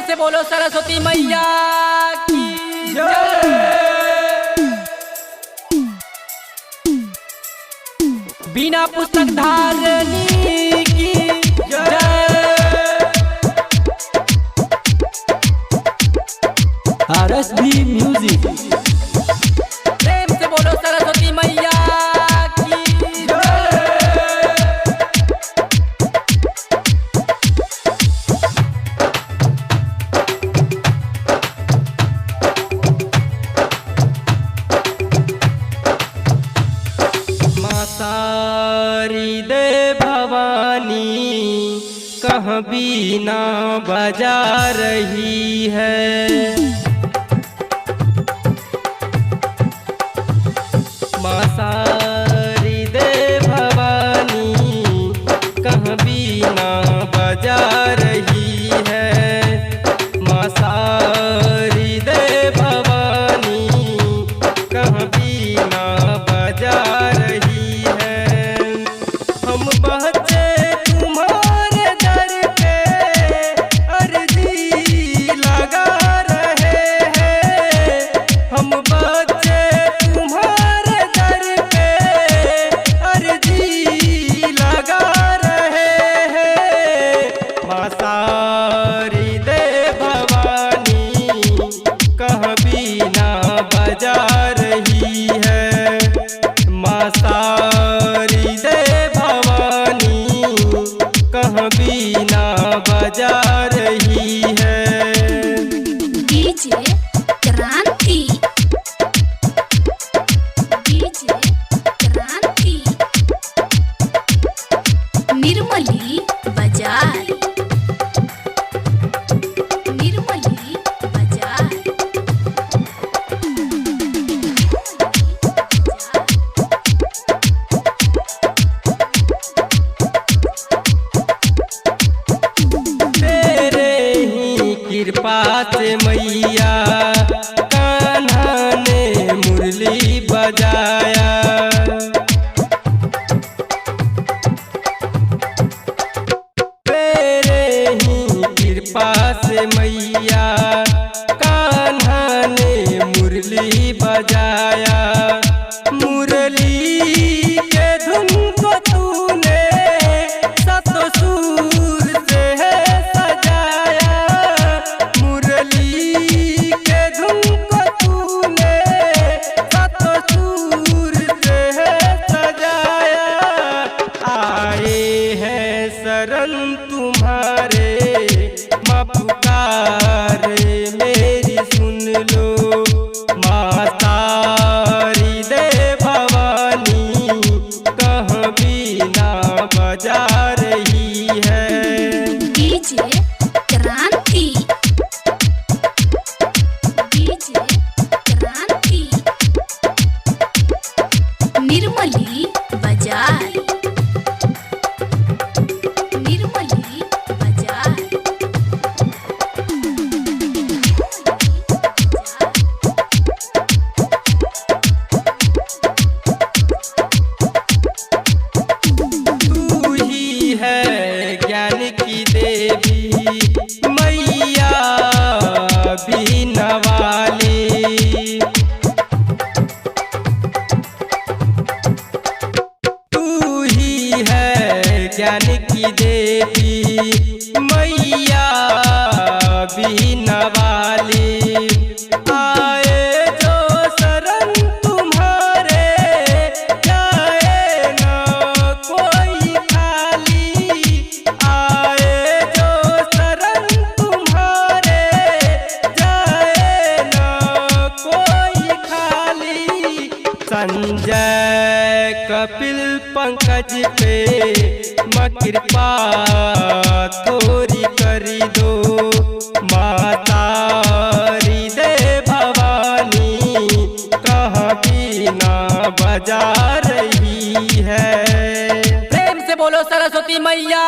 से बोलो सरस्वती मैया की जय। बिना पुस्तक धारनी की जय। RSB music. प्रेम से बोलो सरस्वती मैया की जय। सारी दे भवानी कहाँ बीना बजा रही है। माँ सारी दे भवानी कहाँ बीना बजा रही है। माँ सारी दे भवानी कहाँ बीना बजा सारी दे भवानी कहाँ बीना बजा रही है। माँ सारी दे भवानी कहाँ बीना बजा रही है। डीजे क्रांति, डीजे क्रांति, निर्मली बाजार, कृपा से मैया कान्हा ने मुरली बजाया। तेरे ही कृपा से मैया कान्हा ने मुरली बजाया। मुरली के धुन को तूने सतो सुर से है सजाया। मुरली के धुन को तूने सतो सुर से है सजाया। आए हैं शरण तुम्हारे माँ पुकारे मेरी सुन लो। माँ सारी दे भवानी कहाँ बीना बजा रही है। डीजे क्रांति, डीजे क्रांति, निर्मली बाजार, निर्मली बाजार। तू ही है ज्ञान की देवी मैया बीना वाली। तू ही है ज्ञान की देवी मैया बीना वाली। आए जो शरण तुम्हारे जाए ना कोई खाली। आए जो शरण तुम्हारे जाए ना कोई खाली। संजय कपिल पंकज पे माँ कृपा थोड़ी करी दो। माँ सारी दे भवानी कहाँ बीना बजा रही है। प्रेम से बोलो सरस्वती मैया।